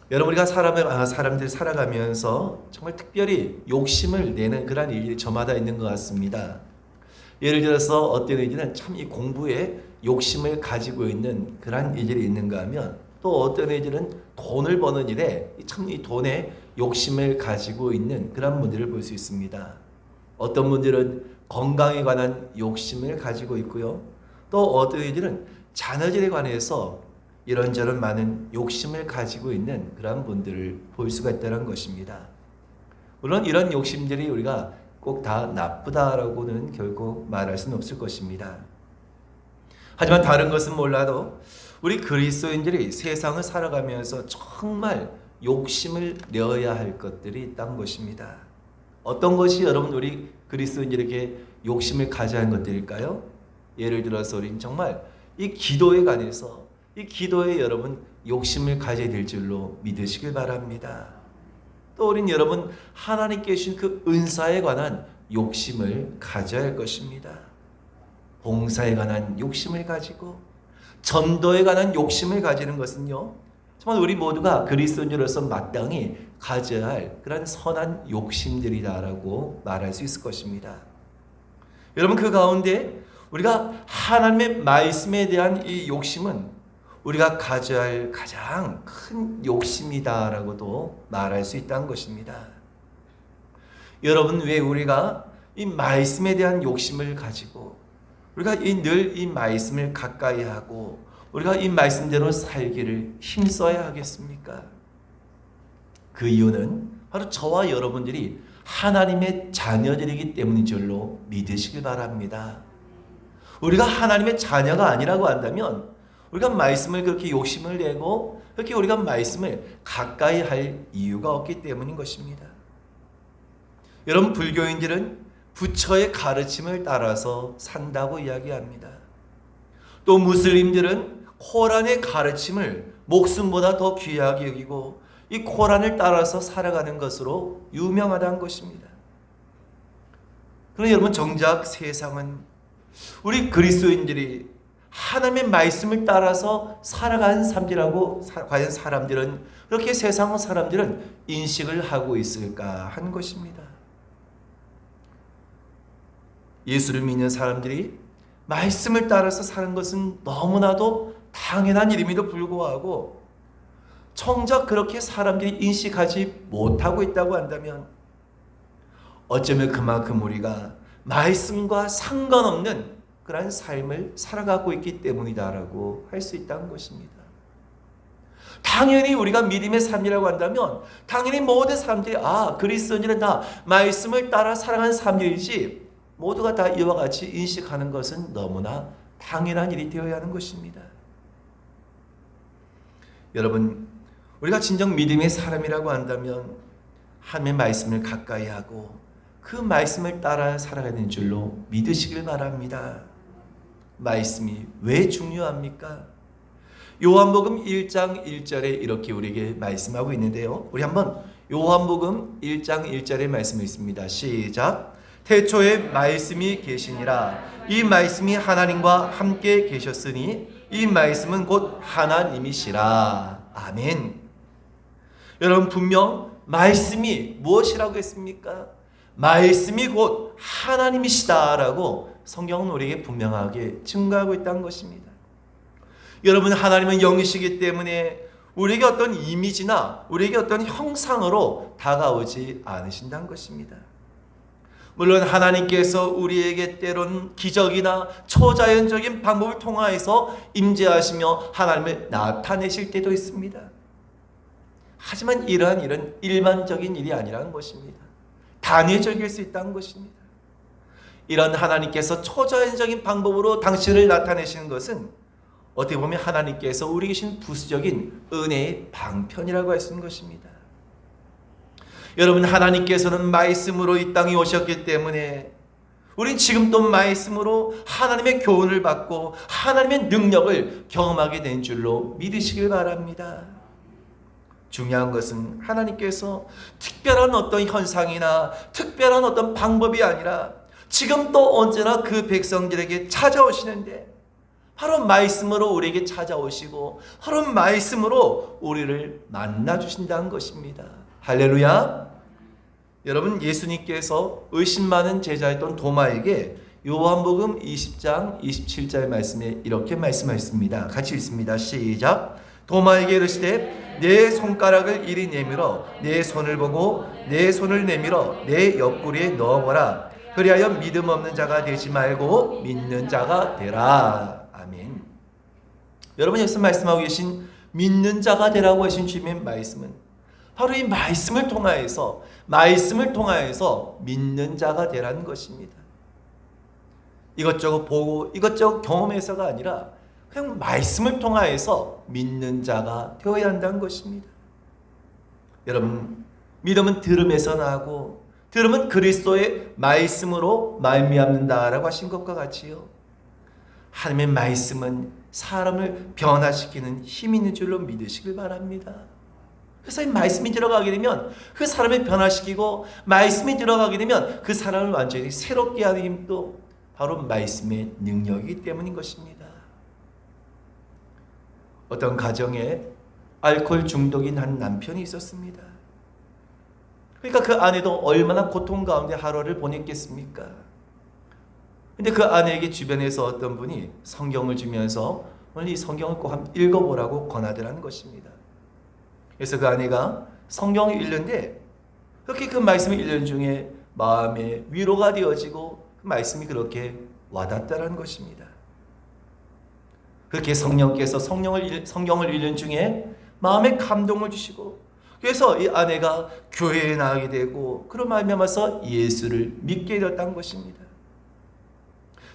여러분 우리가 사람들 살아가면서 정말 특별히 욕심을 내는 그런 일이 저마다 있는 것 같습니다. 예를 들어서 어떤 이들은 참 이 공부에 욕심을 가지고 있는 그런 이들이 있는가 하면 또 어떤 이들은 돈을 버는 일에 참 이 돈에 욕심을 가지고 있는 그런 분들을 볼 수 있습니다. 어떤 분들은 건강에 관한 욕심을 가지고 있고요. 또 어떤 이들은 자녀들에 관해서 이런저런 많은 욕심을 가지고 있는 그런 분들을 볼 수가 있다는 것입니다. 물론 이런 욕심들이 우리가 꼭 다 나쁘다라고는 결국 말할 수는 없을 것입니다. 하지만 다른 것은 몰라도 우리 그리스도인들이 세상을 살아가면서 정말 욕심을 내어야 할 것들이 있다는 것입니다. 어떤 것이 여러분 우리 그리스도인들에게 욕심을 가져야 하는 것들일까요? 예를 들어서 우리는 정말 이 기도에 관해서 이 기도에 여러분 욕심을 가져야 될 줄로 믿으시길 바랍니다. 또 우린 여러분 하나님께 주신 그 은사에 관한 욕심을 가져야 할 것입니다. 봉사에 관한 욕심을 가지고 전도에 관한 욕심을 가지는 것은요, 정말 우리 모두가 그리스도인으로서 마땅히 가져야 할 그런 선한 욕심들이다라고 말할 수 있을 것입니다. 여러분 그 가운데 우리가 하나님의 말씀에 대한 이 욕심은 우리가 가져야 할 가장 큰 욕심이다라고도 말할 수 있다는 것입니다. 여러분 왜 우리가 이 말씀에 대한 욕심을 가지고 우리가 늘 이 말씀을 가까이 하고 우리가 이 말씀대로 살기를 힘써야 하겠습니까? 그 이유는 바로 저와 여러분들이 하나님의 자녀들이기 때문인 줄로 믿으시길 바랍니다. 우리가 하나님의 자녀가 아니라고 한다면 우리가 말씀을 그렇게 욕심을 내고 그렇게 우리가 말씀을 가까이 할 이유가 없기 때문인 것입니다. 여러분 불교인들은 부처의 가르침을 따라서 산다고 이야기합니다. 또 무슬림들은 코란의 가르침을 목숨보다 더 귀하게 여기고 이 코란을 따라서 살아가는 것으로 유명하다는 것입니다. 그런데 여러분 정작 세상은 우리 그리스도인들이 하나님의 말씀을 따라서 살아가는 삶이라고 과연 사람들은 그렇게 세상 사람들은 인식을 하고 있을까 하는 것입니다. 예수를 믿는 사람들이 말씀을 따라서 사는 것은 너무나도 당연한 일임에도 불구하고 정작 그렇게 사람들이 인식하지 못하고 있다고 한다면 어쩌면 그만큼 우리가 말씀과 상관없는 그러한 삶을 살아가고 있기 때문이다라고 할 수 있다는 것입니다. 당연히 우리가 믿음의 삶이라고 한다면 당연히 모든 사람들이 그리스도인들은 다 말씀을 따라 살아가는 삶이지 모두가 다 이와 같이 인식하는 것은 너무나 당연한 일이 되어야 하는 것입니다. 여러분 우리가 진정 믿음의 사람이라고 한다면 하나님의 말씀을 가까이 하고 그 말씀을 따라 살아가는 줄로 믿으시길 바랍니다. 말씀이 왜 중요합니까? 요한복음 1장 1절에 이렇게 우리에게 말씀하고 있는데요. 우리 한번 요한복음 1장 1절의 말씀이 있습니다. 시작. 태초에 말씀이 계시니라. 이 말씀이 하나님과 함께 계셨으니 이 말씀은 곧 하나님이시라. 아멘. 여러분 분명 말씀이 무엇이라고 했습니까? 말씀이 곧 하나님이시다라고 성경은 우리에게 분명하게 증거하고 있다는 것입니다. 여러분 하나님은 영이시기 때문에 우리에게 어떤 이미지나 우리에게 어떤 형상으로 다가오지 않으신다는 것입니다. 물론 하나님께서 우리에게 때론 기적이나 초자연적인 방법을 통하여서 임재하시며 하나님을 나타내실 때도 있습니다. 하지만 이러한 일은 일반적인 일이 아니라는 것입니다. 단회적일 수 있다는 것입니다. 이런 하나님께서 초자연적인 방법으로 당신을 나타내시는 것은 어떻게 보면 하나님께서 우리에게 주신 부수적인 은혜의 방편이라고 할 수 있는 것입니다. 여러분 하나님께서는 말씀으로 이 땅에 오셨기 때문에 우린 지금 또 말씀으로 하나님의 교훈을 받고 하나님의 능력을 경험하게 된 줄로 믿으시길 바랍니다. 중요한 것은 하나님께서 특별한 어떤 현상이나 특별한 어떤 방법이 아니라 지금 또 언제나 그 백성들에게 찾아오시는데 바로 말씀으로 우리에게 찾아오시고 바로 말씀으로 우리를 만나주신다는 것입니다. 할렐루야. 여러분, 예수님께서 의심 많은 제자였던 도마에게 요한복음 20장 27절의 말씀에 이렇게 말씀하셨습니다. 같이 읽습니다. 시작. 도마에게 이르시되 내 손가락을 이리 내밀어 내 손을 보고 내 손을 내밀어 내 옆구리에 넣어보라. 그리하여 믿음 없는 자가 되지 말고 믿는 자가 되라. 아멘. 여러분, 여기서 말씀하고 계신 믿는 자가 되라고 하신 주님의 말씀은 바로 이 말씀을 통하여서 믿는 자가 되라는 것입니다. 이것저것 보고 이것저것 경험해서가 아니라 그냥 말씀을 통하여서 믿는 자가 되어야 한다는 것입니다. 여러분, 믿음은 들음에서 나고 들음은 그리스도의 말씀으로 말미암는다라고 하신 것과 같이요, 하나님의 말씀은 사람을 변화시키는 힘이 있는 줄로 믿으시길 바랍니다. 그래서 이 말씀이 들어가게 되면 그 사람을 변화시키고, 말씀이 들어가게 되면 그 사람을 완전히 새롭게 하는 힘도 바로 말씀의 능력이기 때문인 것입니다. 어떤 가정에 알코올 중독인 한 남편이 있었습니다. 그러니까 그 아내도 얼마나 고통 가운데 하루를 보냈겠습니까? 근데 그 아내에게 주변에서 어떤 분이 성경을 주면서 오늘 이 성경을 꼭 한번 읽어보라고 권하더라는 것입니다. 그래서 그 아내가 성경을 읽는데 그렇게 그 말씀을 읽는 중에 마음에 위로가 되어지고 그 말씀이 그렇게 와닿다라는 것입니다. 그렇게 성령께서 성경을 읽는 중에 마음에 감동을 주시고, 그래서 이 아내가 교회에 나가게 되고 그런 말미암아서 예수를 믿게 되었다는 것입니다.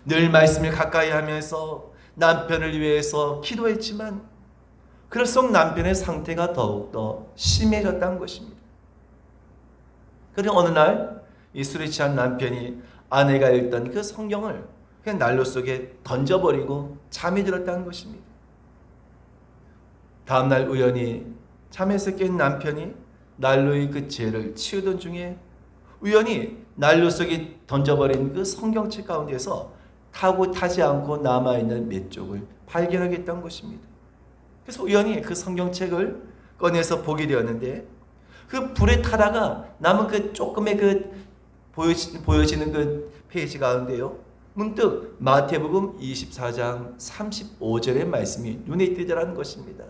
늘 말씀을 가까이 하면서 남편을 위해서 기도했지만 그럴수록 남편의 상태가 더욱더 심해졌다는 것입니다. 그런데 어느 날 이 술에 취한 남편이 아내가 읽던 그 성경을 그냥 난로 속에 던져버리고 잠이 들었다는 것입니다. 다음날 우연히 잠에서 깬 남편이 난로의 그 죄를 치우던 중에 우연히 난로 속에 던져버린 그 성경책 가운데서 타지 않고 남아있는 몇 쪽을 발견하겠다는 것입니다. 그래서 우연히 그 성경책을 꺼내서 보게 되었는데, 그 불에 타다가 남은 그 조금의 그 보여지는 그 페이지 가운데요, 문득 마태복음 24장 35절의 말씀이 눈에 띄더라는 것입니다.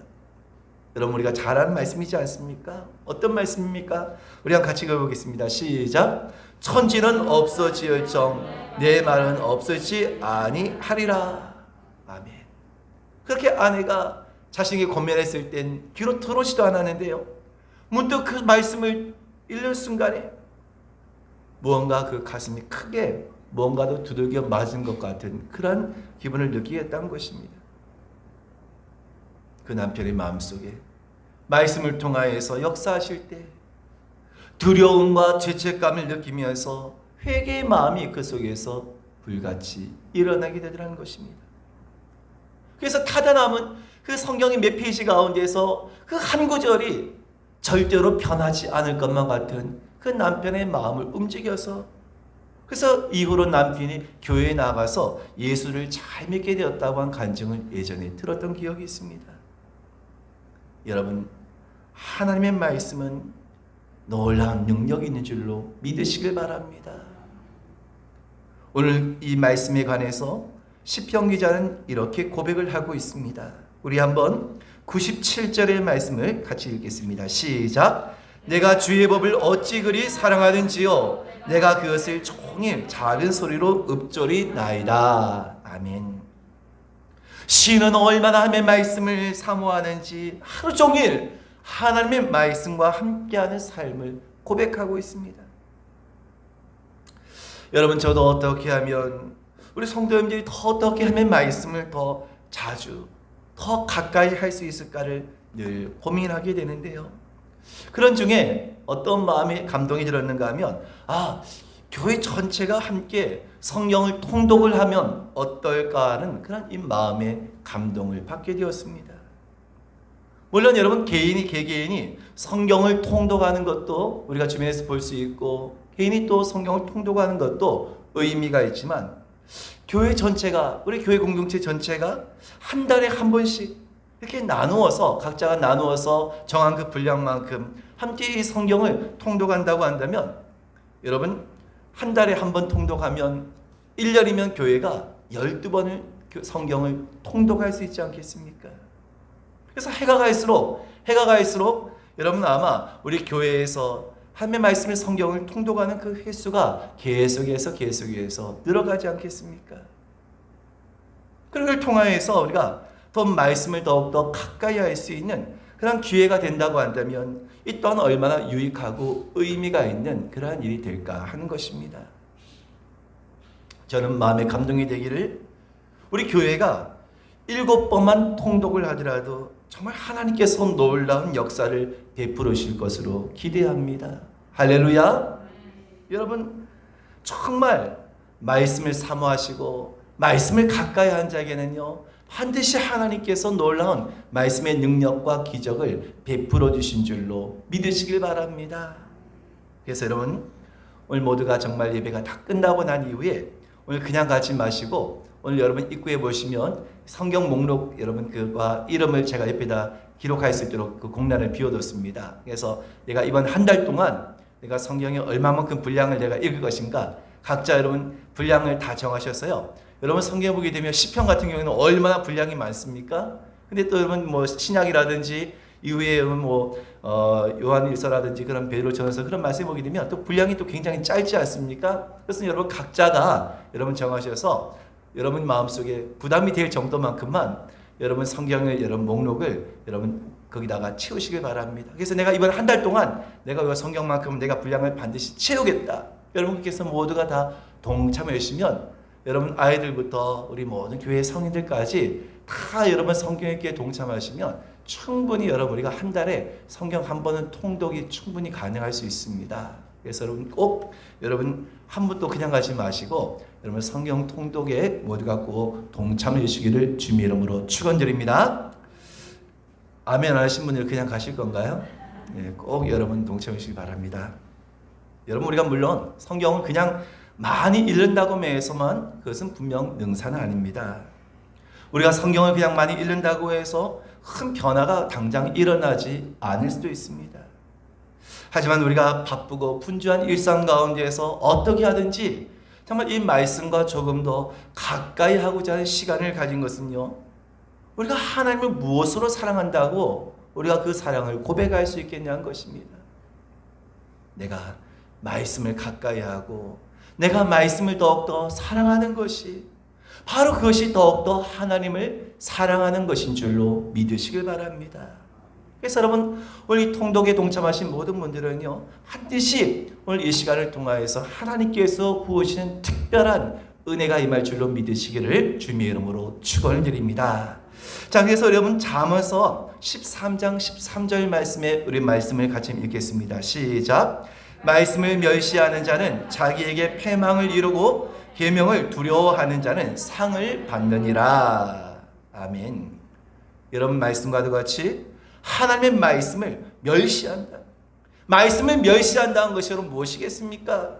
여러분, 우리가 잘 아는 말씀이지 않습니까? 어떤 말씀입니까? 우리 한번 같이 읽어보겠습니다. 시작. 천지는 없어지을정 내 말은 없어지지 아니하리라. 아멘. 그렇게 아내가 자신에게 권면했을 땐 귀로 들어오지도 않았는데요, 문득 그 말씀을 읽는 순간에 무언가 그 가슴이 크게 뭔가도 두들겨 맞은 것 같은 그런 기분을 느끼게 했다는 것입니다. 그 남편의 마음속에 말씀을 통하여서 역사하실 때 두려움과 죄책감을 느끼면서 회개의 마음이 그 속에서 불같이 일어나게 되더라는 것입니다. 그래서 타다 남은 그 성경의 몇 페이지 가운데서 그 한 구절이 절대로 변하지 않을 것만 같은 그 남편의 마음을 움직여서, 그래서 이후로 남편이 교회에 나가서 예수를 잘 믿게 되었다고 한 간증을 예전에 들었던 기억이 있습니다. 여러분, 하나님의 말씀은 놀라운 능력이 있는 줄로 믿으시길 바랍니다. 오늘 이 말씀에 관해서 시편 기자는 이렇게 고백을 하고 있습니다. 우리 한번 97절의 말씀을 같이 읽겠습니다. 시작. 내가 주의 법을 어찌 그리 사랑하는지요 내가 그것을 종일 작은 소리로 읊조리 나이다. 아멘. 시인은 얼마나 하나님의 말씀을 사모하는지 하루 종일 하나님의 말씀과 함께하는 삶을 고백하고 있습니다. 여러분, 저도 어떻게 하면 우리 성도님들이 더 어떻게 하면 말씀을 더 자주 더 가까이 할 수 있을까를 늘 고민하게 되는데요, 그런 중에 어떤 마음이 감동이 들었는가 하면, 교회 전체가 함께 성경을 통독을 하면 어떨까 하는 그런 이 마음의 감동을 받게 되었습니다. 물론 여러분, 개개인이 성경을 통독하는 것도 우리가 주변에서 볼 수 있고, 개인이 또 성경을 통독하는 것도 의미가 있지만, 교회 전체가, 우리 교회 공동체 전체가 한 달에 한 번씩 이렇게 나누어서, 각자가 나누어서 정한 그 분량만큼 함께 이 성경을 통독한다고 한다면, 여러분 한 달에 한 번 통독하면 1년이면 교회가 12번을 성경을 통독할 수 있지 않겠습니까? 그래서 해가 갈수록 여러분 아마 우리 교회에서 하나님의 말씀을, 성경을 통독하는 그 횟수가 계속해서 늘어가지 않겠습니까? 그걸 통하여서 우리가 더 말씀을 더욱더 가까이 할 수 있는 그런 기회가 된다고 한다면 이 또한 얼마나 유익하고 의미가 있는 그러한 일이 될까 하는 것입니다. 저는 마음의 감동이 되기를 우리 교회가 7번만 통독을 하더라도 정말 하나님께서 놀라운 역사를 베풀으실 것으로 기대합니다. 할렐루야. 여러분 정말 말씀을 사모하시고 말씀을 가까이 한 자에게는요 반드시 하나님께서 놀라운 말씀의 능력과 기적을 베풀어 주신 줄로 믿으시길 바랍니다. 그래서 여러분 오늘 모두가 정말 예배가 다 끝나고 난 이후에 오늘 그냥 가지 마시고 오늘 여러분 입구에 보시면 성경 목록 여러분 그와 이름을 제가 옆에다 기록할 수 있도록 그 공란을 비워뒀습니다. 그래서 내가 이번 한 달 동안 내가 성경의 얼마만큼 분량을 내가 읽을 것인가 각자 여러분 분량을 다 정하셨어요. 여러분 성경 보게 되면 시편 같은 경우에는 얼마나 분량이 많습니까? 근데 또 여러분 뭐 신약이라든지 이후에 여러분 뭐 요한일서라든지 그런 베드로전서 그런 말씀 보게 되면 또 분량이 또 굉장히 짧지 않습니까? 그래서 여러분 각자가 여러분 정하셔서 여러분 마음속에 부담이 될 정도만큼만 여러분 성경을 여러분 목록을 여러분 거기다가 채우시길 바랍니다. 그래서 내가 이번 한 달 동안 내가 이 성경만큼 내가 분량을 반드시 채우겠다. 여러분께서 모두가 다 동참해 주시면 여러분 아이들부터 우리 모든 교회 성인들까지 다 여러분 성경 읽기에 동참하시면 충분히 여러분 우리가 한 달에 성경 한 번은 통독이 충분히 가능할 수 있습니다. 그래서 여러분 꼭 여러분 한 분도 그냥 가지 마시고 여러분 성경 통독에 모두가 꼭 동참해 주시기를 주님의 이름으로 축원드립니다. 아멘 안 하신 분들 그냥 가실 건가요? 네, 꼭 여러분 동참해 주시기 바랍니다. 여러분 우리가 물론 성경을 그냥 많이 읽는다고 해서만 그것은 분명 능사는 아닙니다. 우리가 성경을 그냥 많이 읽는다고 해서 큰 변화가 당장 일어나지 않을 수도 있습니다. 하지만 우리가 바쁘고 분주한 일상 가운데에서 어떻게 하든지 정말 이 말씀과 조금 더 가까이 하고자 하는 시간을 가진 것은요 우리가 하나님을 무엇으로 사랑한다고 우리가 그 사랑을 고백할 수 있겠냐는 것입니다. 내가 말씀을 가까이 하고 내가 말씀을 더욱더 사랑하는 것이 바로 그것이 더욱더 하나님을 사랑하는 것인 줄로 믿으시길 바랍니다. 그래서 여러분 오늘 이 통독에 동참하신 모든 분들은요 반드시 오늘 이 시간을 통하여서 하나님께서 부으시는 특별한 은혜가 임할 줄로 믿으시기를 주님의 이름으로 축원을 드립니다. 자, 그래서 여러분 잠언서 13장 13절 말씀에 우리 말씀을 같이 읽겠습니다. 시작. 말씀을 멸시하는 자는 자기에게 패망을 이루고 계명을 두려워하는 자는 상을 받느니라. 아멘. 여러분 말씀과도 같이 하나님의 말씀을 멸시한다. 말씀을 멸시한다는 것이 여러분 무엇이겠습니까?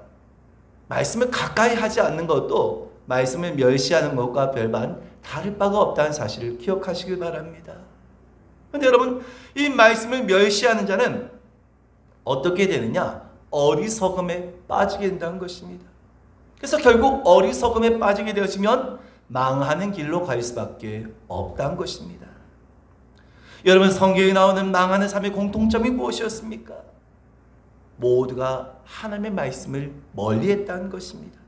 말씀을 가까이 하지 않는 것도 말씀을 멸시하는 것과 별반 다를 바가 없다는 사실을 기억하시길 바랍니다. 그런데 여러분 이 말씀을 멸시하는 자는 어떻게 되느냐? 어리석음에 빠지게 된다는 것입니다. 그래서 결국 어리석음에 빠지게 되어지면 망하는 길로 갈 수밖에 없다는 것입니다. 여러분 성경에 나오는 망하는 삶의 공통점이 무엇이었습니까? 모두가 하나님의 말씀을 멀리했다는 것입니다.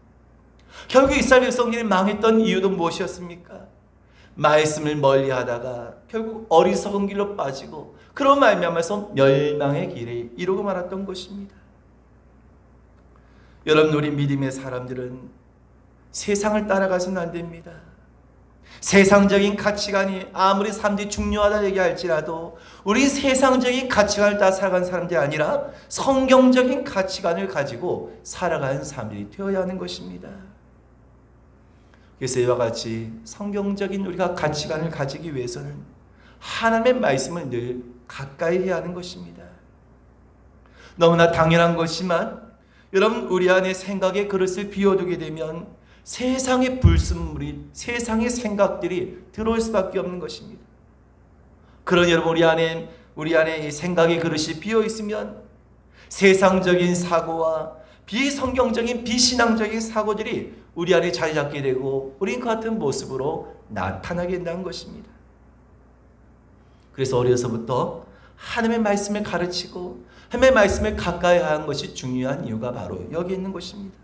결국 이스라엘 백성들이 망했던 이유도 무엇이었습니까? 말씀을 멀리하다가 결국 어리석은 길로 빠지고 그런 말미암아서 멸망의 길에 이르고 말았던 것입니다. 여러분 우리 믿음의 사람들은 세상을 따라가서는 안 됩니다. 세상적인 가치관이 아무리 사람들이 중요하다 얘기할지라도 우리 세상적인 가치관을 따라 살아가는 사람들이 아니라 성경적인 가치관을 가지고 살아가는 사람들이 되어야 하는 것입니다. 그래서 이와 같이 성경적인 우리가 가치관을 가지기 위해서는 하나님의 말씀을 늘 가까이 해야 하는 것입니다. 너무나 당연한 것이지만 여러분 우리 안에 생각의 그릇을 비워두게 되면 세상의 불순물이, 세상의 생각들이 들어올 수밖에 없는 것입니다. 그러니 여러분, 우리 안에 이 생각의 그릇이 비어 있으면 세상적인 사고와 비성경적인 비신앙적인 사고들이 우리 안에 자리 잡게 되고 우린 그 같은 모습으로 나타나게 된다는 것입니다. 그래서 어려서부터 하나님의 말씀을 가르치고 하나님의 말씀을 가까이 하는 것이 중요한 이유가 바로 여기 있는 것입니다.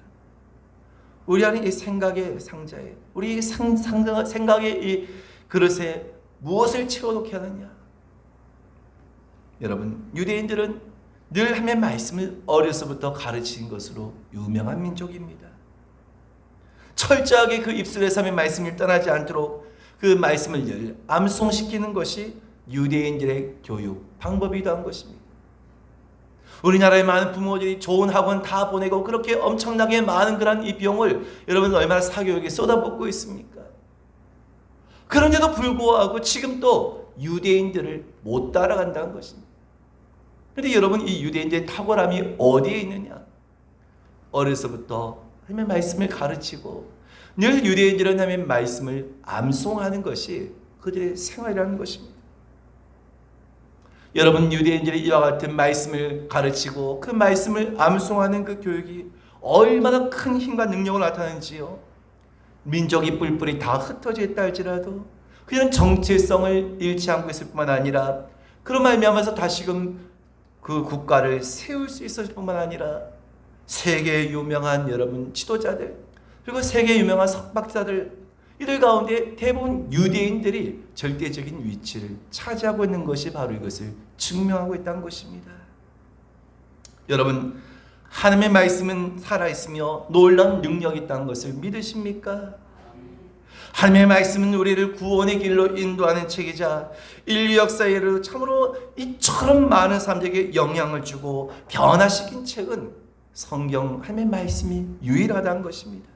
우리 안에 이 생각의 상자에, 우리 생각의 이 그릇에 무엇을 채워놓게 하느냐? 여러분, 유대인들은 늘 하나님의 말씀을 어려서부터 가르친 것으로 유명한 민족입니다. 철저하게 그 입술에서 하나님의 말씀을 떠나지 않도록 그 말씀을 늘 암송시키는 것이 유대인들의 교육 방법이기도 한 것입니다. 우리나라의 많은 부모들이 좋은 학원 다 보내고 그렇게 엄청나게 많은 그런 이 비용을 여러분 얼마나 사교육에 쏟아붓고 있습니까? 그런데도 불구하고 지금 또 유대인들을 못 따라간다는 것입니다. 그런데 여러분, 이 유대인들의 탁월함이 어디에 있느냐? 어려서부터 하나님의 말씀을 가르치고 늘 유대인들은 하나님의 말씀을 암송하는 것이 그들의 생활이라는 것입니다. 여러분, 유대인들이 이와 같은 말씀을 가르치고 그 말씀을 암송하는 그 교육이 얼마나 큰 힘과 능력을 나타내는지요. 민족이 뿔뿔이 다 흩어져 있다 할지라도 그냥 정체성을 잃지 않고 있을 뿐만 아니라 그런 말미암아서 다시금 그 국가를 세울 수 있었을 뿐만 아니라 세계 유명한 여러분 지도자들, 그리고 세계 유명한 석박사들, 이들 가운데 대부분 유대인들이 절대적인 위치를 차지하고 있는 것이 바로 이것을 증명하고 있다는 것입니다. 여러분, 하나님의 말씀은 살아있으며 놀라운 능력이 있다는 것을 믿으십니까? 하나님의 말씀은 우리를 구원의 길로 인도하는 책이자 인류 역사에도 참으로 이처럼 많은 사람들에게 영향을 주고 변화시킨 책은 성경 하나님의 말씀이 유일하다는 것입니다.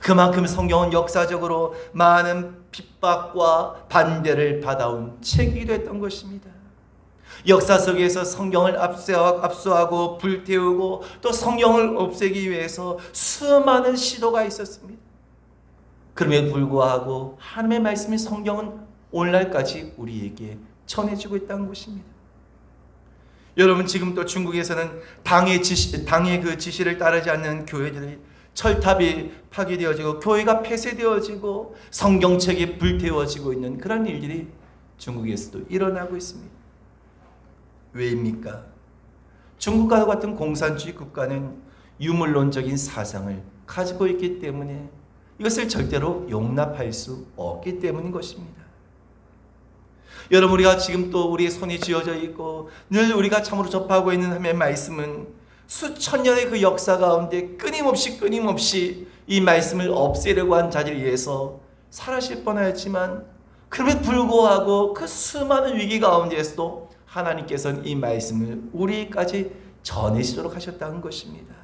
그만큼 성경은 역사적으로 많은 핍박과 반대를 받아온 책이기도 했던 것입니다. 역사 속에서 성경을 압수하고 불태우고 또 성경을 없애기 위해서 수많은 시도가 있었습니다. 그럼에도 불구하고 하나님의 말씀인 성경은 오늘날까지 우리에게 전해지고 있다는 것입니다. 여러분, 지금 또 중국에서는 당의 그 지시를 따르지 않는 교회들이 철탑이 파괴되어지고 교회가 폐쇄되어지고 성경책이 불태워지고 있는 그런 일들이 중국에서도 일어나고 있습니다. 왜입니까? 중국과 같은 공산주의 국가는 유물론적인 사상을 가지고 있기 때문에 이것을 절대로 용납할 수 없기 때문인 것입니다. 여러분, 우리가 지금 또 우리의 손이 쥐어져 있고 늘 우리가 참으로 접하고 있는 하나님의 말씀은 수천 년의 그 역사 가운데 끊임없이 이 말씀을 없애려고 한 자들에 의해서 사라질 뻔하였지만 그럼에도 불구하고 그 수많은 위기 가운데에서도 하나님께서는 이 말씀을 우리까지 전해지도록 하셨다는 것입니다.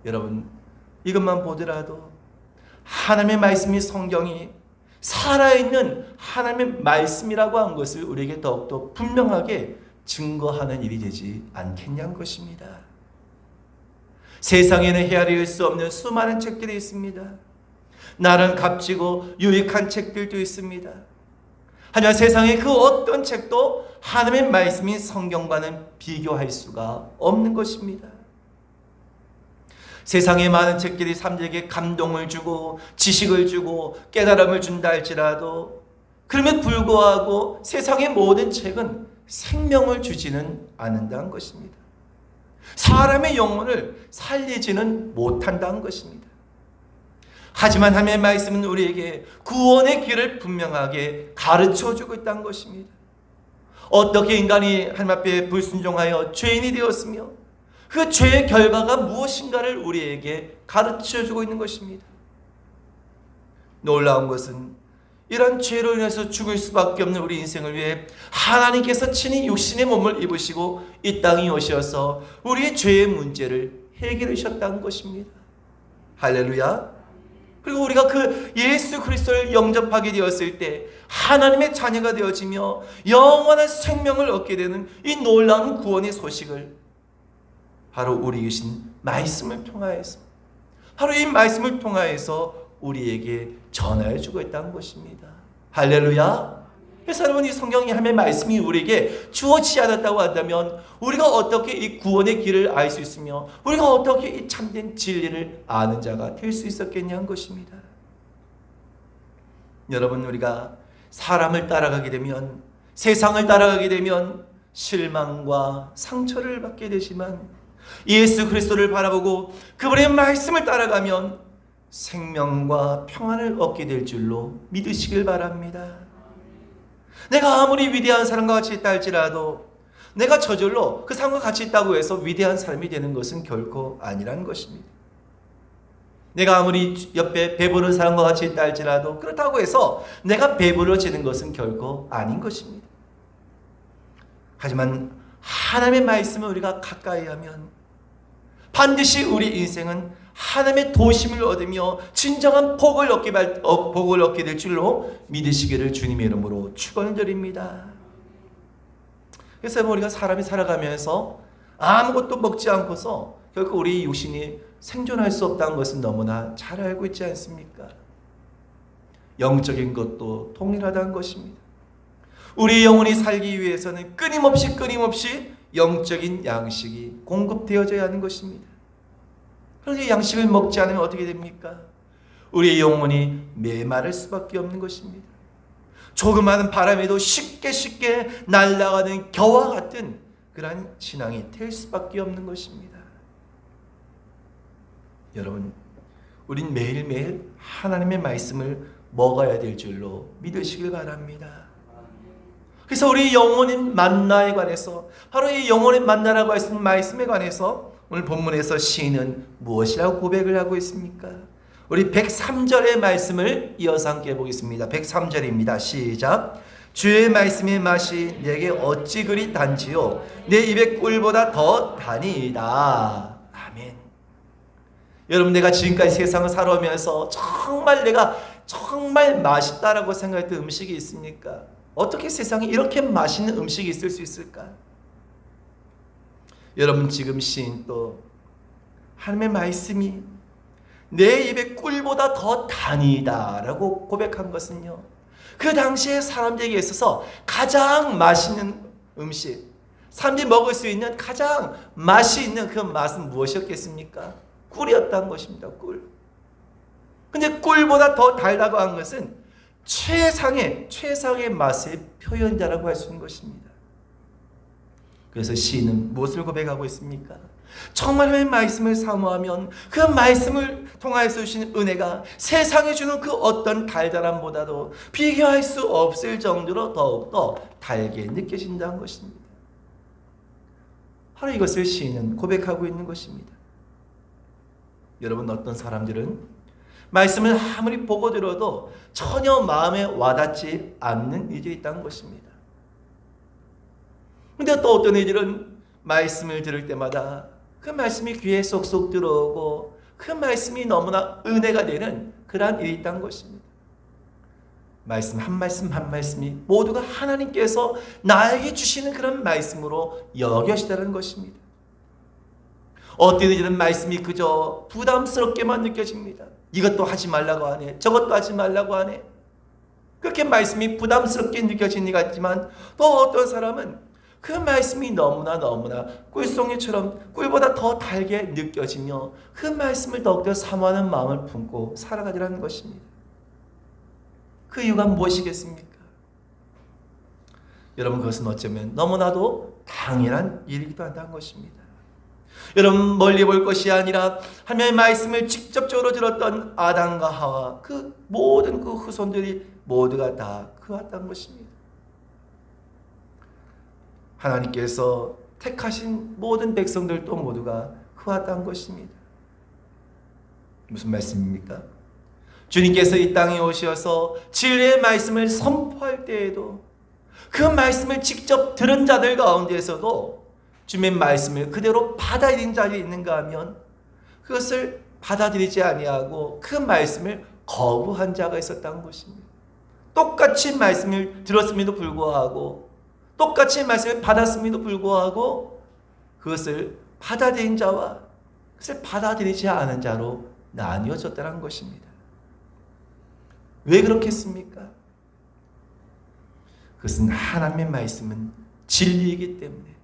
여러분, 이것만 보더라도 하나님의 말씀이 성경이 살아있는 하나님의 말씀이라고 한 것을 우리에게 더욱더 분명하게 증거하는 일이 되지 않겠냐는 것입니다. 세상에는 헤아릴 수 없는 수많은 책들이 있습니다. 나름 값지고 유익한 책들도 있습니다. 하지만 세상의 그 어떤 책도 하나님의 말씀인 성경과는 비교할 수가 없는 것입니다. 세상의 많은 책들이 사람들에게 감동을 주고 지식을 주고 깨달음을 준다 할지라도 그럼에도 불구하고 세상의 모든 책은 생명을 주지는 않는다는 것입니다. 사람의 영혼을 살리지는 못한다는 것입니다. 하지만 하나님의 말씀은 우리에게 구원의 길을 분명하게 가르쳐주고 있다는 것입니다. 어떻게 인간이 하나님 앞에 불순종하여 죄인이 되었으며 그 죄의 결과가 무엇인가를 우리에게 가르쳐주고 있는 것입니다. 놀라운 것은 이런 죄로 인해서 죽을 수밖에 없는 우리 인생을 위해 하나님께서 친히 육신의 몸을 입으시고 이 땅에 오셔서 우리의 죄의 문제를 해결해 주셨다는 것입니다. 할렐루야. 그리고 우리가 그 예수 그리스도를 영접하게 되었을 때 하나님의 자녀가 되어지며 영원한 생명을 얻게 되는 이 놀라운 구원의 소식을 바로 우리 주신 말씀을 통하여서 바로 이 말씀을 통하여서 우리에게 전하여 주고 있다는 것입니다. 할렐루야. 그래서 여러분, 이 성경의 하나님의 말씀이 우리에게 주어지지 않았다고 한다면 우리가 어떻게 이 구원의 길을 알 수 있으며 우리가 어떻게 이 참된 진리를 아는 자가 될 수 있었겠냐는 것입니다. 여러분, 우리가 사람을 따라가게 되면, 세상을 따라가게 되면 실망과 상처를 받게 되지만 예수 그리스도를 바라보고 그분의 말씀을 따라가면 생명과 평안을 얻게 될 줄로 믿으시길 바랍니다. 내가 아무리 위대한 사람과 같이 있다 할지라도 내가 저절로 그 사람과 같이 있다고 해서 위대한 사람이 되는 것은 결코 아니라는 것입니다. 내가 아무리 옆에 배부른 사람과 같이 있다 할지라도 그렇다고 해서 내가 배부러지는 것은 결코 아닌 것입니다. 하지만 하나님의 말씀을 우리가 가까이 하면 반드시 우리 인생은 하나님의 도심을 얻으며 진정한 복을 얻게 될 줄로 믿으시기를 주님의 이름으로 축원드립니다. 그래서 우리가 사람이 살아가면서 아무것도 먹지 않고서 결코 우리 육신이 생존할 수 없다는 것은 너무나 잘 알고 있지 않습니까? 영적인 것도 동일하다는 것입니다. 우리 영혼이 살기 위해서는 끊임없이 영적인 양식이 공급되어져야 하는 것입니다. 그런데 양식을 먹지 않으면 어떻게 됩니까? 우리의 영혼이 메마를 수밖에 없는 것입니다. 조그마한 바람에도 쉽게 날아가는 겨와 같은 그러한 신앙이 될 수밖에 없는 것입니다. 여러분, 우린 매일매일 하나님의 말씀을 먹어야 될 줄로 믿으시길 바랍니다. 그래서 우리 영혼의 만나에 관해서, 바로 이 영혼의 만나라고 하신 말씀에 관해서 오늘 본문에서 시인은 무엇이라고 고백을 하고 있습니까? 우리 103절의 말씀을 이어서 함께 보겠습니다. 103절입니다. 시작. 주의 말씀의 맛이 내게 어찌 그리 단지요 내 입의 꿀보다 더 다니이다. 아멘. 여러분, 내가 지금까지 세상을 살아오면서 내가 정말 맛있다라고 생각했던 음식이 있습니까? 어떻게 세상에 이렇게 맛있는 음식이 있을 수 있을까? 여러분, 지금 시인 또 하나님의 말씀이 내 입의 꿀보다 더 단이다 라고 고백한 것은요, 그 당시에 사람들에게 있어서 가장 맛있는 음식, 사람들이 먹을 수 있는 가장 맛이 있는 그 맛은 무엇이었겠습니까? 꿀이었다는 것입니다. 꿀. 근데 꿀보다 더 달다고 한 것은 최상의 맛의 표현자라고 할 수 있는 것입니다. 그래서 시인은 무엇을 고백하고 있습니까? 정말 하나님의 말씀을 사모하면 그 말씀을 통하여서 주신 은혜가 세상에 주는 그 어떤 달달함보다도 비교할 수 없을 정도로 더욱더 달게 느껴진다는 것입니다. 바로 이것을 시인은 고백하고 있는 것입니다. 여러분, 어떤 사람들은 말씀을 아무리 보고 들어도 전혀 마음에 와닿지 않는 일이 있다는 것입니다. 그런데 또 어떤 이들은 말씀을 들을 때마다 그 말씀이 귀에 쏙쏙 들어오고 그 말씀이 너무나 은혜가 되는 그러한 일이 있다는 것입니다. 말씀 한 말씀이 모두가 하나님께서 나에게 주시는 그런 말씀으로 여겨지다는 것입니다. 어떤 이들은 말씀이 그저 부담스럽게만 느껴집니다. 이것도 하지 말라고 하네, 저것도 하지 말라고 하네. 그렇게 말씀이 부담스럽게 느껴지는 것 같지만 또 어떤 사람은 그 말씀이 너무나 꿀송이처럼 꿀보다 더 달게 느껴지며 그 말씀을 더욱더 사모하는 마음을 품고 살아가리라는 것입니다. 그 이유가 무엇이겠습니까? 여러분, 그것은 어쩌면 너무나도 당연한 일이기도 한다는 것입니다. 여러분, 멀리 볼 것이 아니라 하나님의 말씀을 직접적으로 들었던 아담과 하와 그 모든 그 후손들이 모두가 다 그왔다는 것입니다. 하나님께서 택하신 모든 백성들도 모두가 그왔다는 것입니다. 무슨 말씀입니까? 주님께서 이 땅에 오셔서 진리의 말씀을 선포할 때에도 그 말씀을 직접 들은 자들 가운데에서도 주님의 말씀을 그대로 받아들인 자들이 있는가 하면 그것을 받아들이지 아니하고 그 말씀을 거부한 자가 있었다는 것입니다. 똑같이 말씀을 들었음에도 불구하고 똑같이 말씀을 받았음에도 불구하고 그것을 받아들인 자와 그것을 받아들이지 않은 자로 나뉘어졌다는 것입니다. 왜 그렇겠습니까? 그것은 하나님의 말씀은 진리이기 때문에,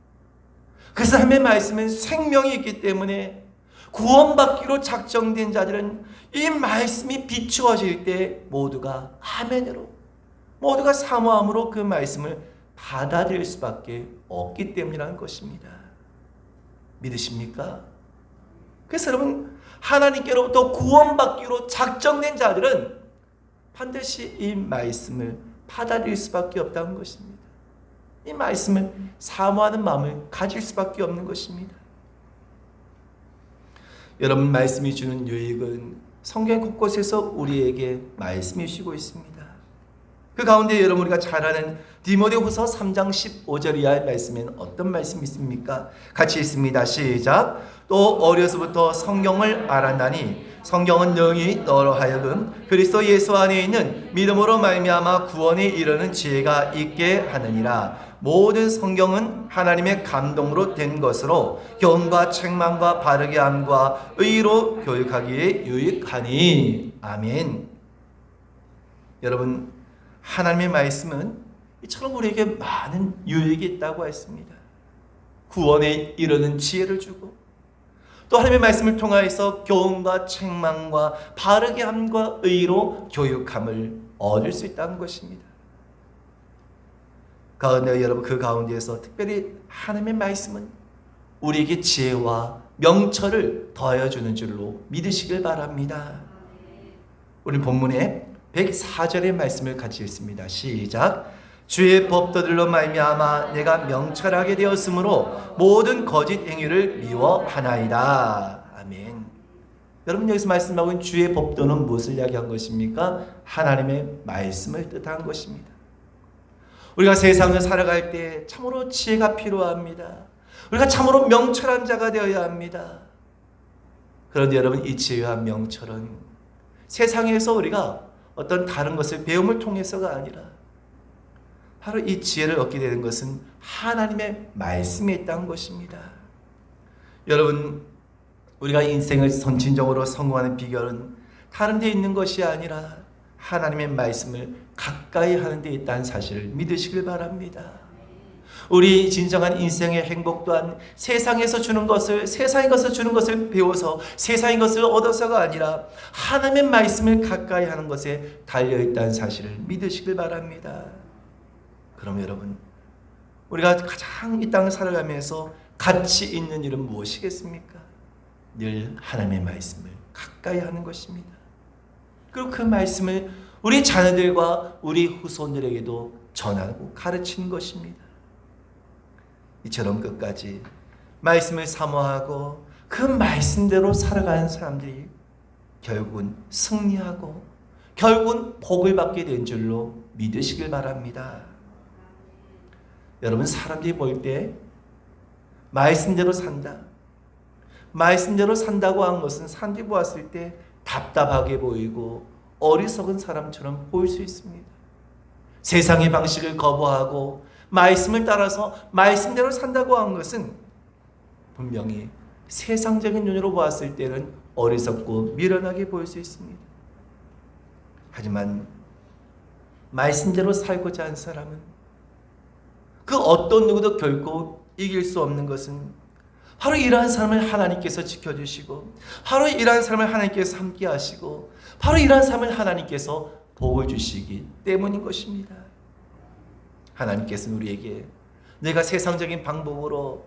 그래서 하나님의 말씀은 생명이 있기 때문에 구원받기로 작정된 자들은 이 말씀이 비추어질 때 모두가 아멘으로, 모두가 사모함으로 그 말씀을 받아들일 수밖에 없기 때문이라는 것입니다. 믿으십니까? 그래서 여러분, 하나님께로부터 구원받기로 작정된 자들은 반드시 이 말씀을 받아들일 수밖에 없다는 것입니다. 이 말씀을 사모하는 마음을 가질 수밖에 없는 것입니다. 여러분, 말씀이 주는 유익은 성경 곳곳에서 우리에게 말씀이 주시고 있습니다. 그 가운데 여러분, 우리가 잘 아는 디모데후서 3장 15절 이하의 말씀에는 어떤 말씀이 있습니까? 같이 읽습니다. 시작. 또 어려서부터 성경을 알았나니 성경은 능히 너로 하여금 그리스도 예수 안에 있는 믿음으로 말미암아 구원에 이르는 지혜가 있게 하느니라. 모든 성경은 하나님의 감동으로 된 것으로 교훈과 책망과 바르게 함과 의로 교육하기에 유익하니. 아멘. 여러분, 하나님의 말씀은 이처럼 우리에게 많은 유익이 있다고 했습니다. 구원에 이르는 지혜를 주고, 또 하나님의 말씀을 통하여서 교훈과 책망과 바르게 함과 의로 교육함을 얻을 수 있다는 것입니다. 그런데 여러분, 그 가운데에서 특별히 하나님의 말씀은 우리에게 지혜와 명철을 더하여주는 줄로 믿으시길 바랍니다. 우리 본문에 104절의 말씀을 같이 읽습니다. 시작. 주의 법도들로 말미암아 내가 명철하게 되었으므로 모든 거짓 행위를 미워하나이다. 아멘. 여러분, 여기서 말씀하고 있는 주의 법도는 무엇을 이야기한 것입니까? 하나님의 말씀을 뜻한 것입니다. 우리가 세상을 살아갈 때 참으로 지혜가 필요합니다. 우리가 참으로 명철한 자가 되어야 합니다. 그런데 여러분, 이 지혜와 명철은 세상에서 우리가 어떤 다른 것을 배움을 통해서가 아니라 바로 이 지혜를 얻게 되는 것은 하나님의 말씀에 있다는 것입니다. 여러분, 우리가 인생을 선진적으로 성공하는 비결은 다른 데 있는 것이 아니라 하나님의 말씀을 가까이 하는 데 있다는 사실을 믿으시길 바랍니다. 우리 진정한 인생의 행복 또한 세상에서 주는 것을, 세상의 것을 주는 것을 배워서 세상의 것을 얻어서가 아니라 하나님의 말씀을 가까이 하는 것에 달려있다는 사실을 믿으시길 바랍니다. 그럼 여러분, 우리가 가장 이 땅을 살아가면서 가치 있는 일은 무엇이겠습니까? 늘 하나님의 말씀을 가까이 하는 것입니다. 그리고 그 말씀을 우리 자녀들과 우리 후손들에게도 전하고 가르치는 것입니다. 이처럼 끝까지 말씀을 사모하고 그 말씀대로 살아가는 사람들이 결국은 승리하고 결국은 복을 받게 된 줄로 믿으시길 바랍니다. 여러분, 사람들이 볼 때 말씀대로 산다, 말씀대로 산다고 한 것은 사람들이 보았을 때 답답하게 보이고 어리석은 사람처럼 보일 수 있습니다. 세상의 방식을 거부하고 말씀을 따라서 말씀대로 산다고 한 것은 분명히 세상적인 눈으로 보았을 때는 어리석고 미련하게 보일 수 있습니다. 하지만 말씀대로 살고자 하는 사람은 그 어떤 누구도 결코 이길 수 없는 것은 바로 이러한 삶을 하나님께서 지켜주시고, 바로 이러한 삶을 하나님께서 함께 하시고, 바로 이러한 삶을 하나님께서 복을 주시기 때문인 것입니다. 하나님께서는 우리에게 내가 세상적인 방법으로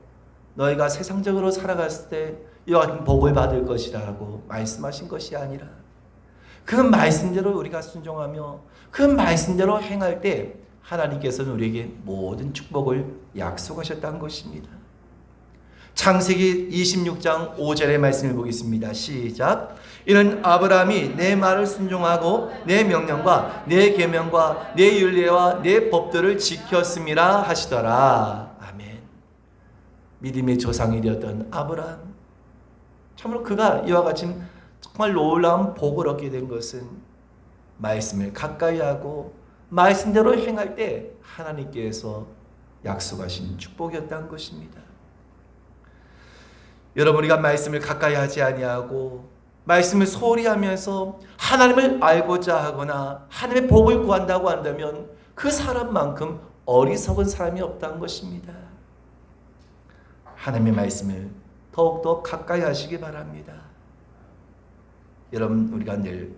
너희가 세상적으로 살아갔을 때 이와 같은 복을 받을 것이라고 말씀하신 것이 아니라 그 말씀대로 우리가 순종하며 그 말씀대로 행할 때 하나님께서는 우리에게 모든 축복을 약속하셨다는 것입니다. 창세기 26장 5절의 말씀을 보겠습니다. 시작. 이는 아브라함이 내 말을 순종하고 내 명령과 내 계명과 내 율례와 내 법들을 지켰음이라 하시더라. 아멘. 믿음의 조상이 되었던 아브라함, 참으로 그가 이와 같이 정말 놀라운 복을 얻게 된 것은 말씀을 가까이 하고 말씀대로 행할 때 하나님께서 약속하신 축복이었다는 것입니다. 여러분, 우리가 말씀을 가까이 하지 아니하고 말씀을 소홀히 하면서 하나님을 알고자 하거나 하나님의 복을 구한다고 한다면 그 사람만큼 어리석은 사람이 없다는 것입니다. 하나님의 말씀을 더욱더 가까이 하시기 바랍니다. 여러분, 우리가 늘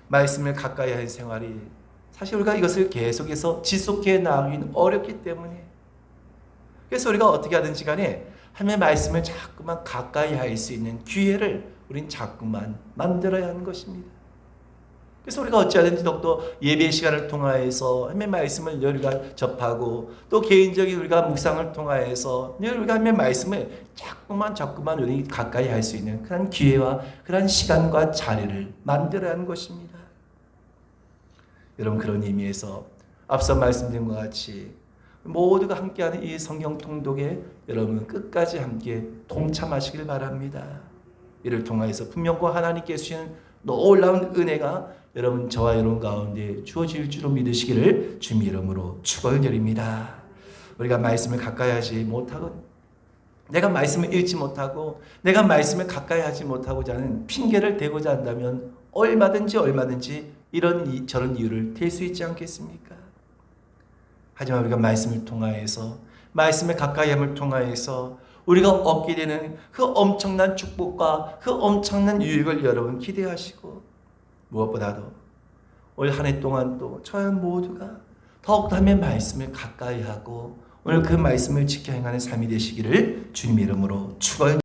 말씀을 가까이 하는 생활이 사실 우리가 이것을 계속해서 지속해 나가기는 어렵기 때문에, 그래서 우리가 어떻게 하든지 간에 하나님의 말씀을 자꾸만 가까이 할 수 있는 기회를 우린 자꾸만 만들어야 하는 것입니다. 그래서 우리가 어찌하든지 더욱더 예배 시간을 통하여서 하나님의 말씀을 늘 우리가 접하고, 또 개인적인 우리가 묵상을 통하여서 늘 우리가 하나님의 말씀을 자꾸만 우리 가까이 할 수 있는 그런 기회와 그런 시간과 자리를 만들어야 하는 것입니다. 여러분, 그런 의미에서 앞서 말씀드린 것 같이 모두가 함께하는 이 성경 통독에 여러분 끝까지 함께 동참하시길 바랍니다. 이를 통하여서 분명히 하나님께 주시는 놀라운 은혜가 여러분, 저와 여러분 가운데 주어질 줄로 믿으시기를 주님의 이름으로 축원드립니다. 우리가 말씀을 가까이 하지 못하고, 내가 말씀을 읽지 못하고, 내가 말씀을 가까이 하지 못하고자 하는 핑계를 대고자 한다면 얼마든지 이런 저런 이유를 댈 수 있지 않겠습니까? 하지만 우리가 말씀을 통하여서, 말씀을 가까이 함을 통하여서 우리가 얻게 되는 그 엄청난 축복과 그 엄청난 유익을 여러분 기대하시고, 무엇보다도 올 한 해 동안 또 저희 모두가 더욱더 하나님의 말씀을 가까이 하고 오늘 그 말씀을 지켜 행하는 삶이 되시기를 주님 이름으로 축원합니다.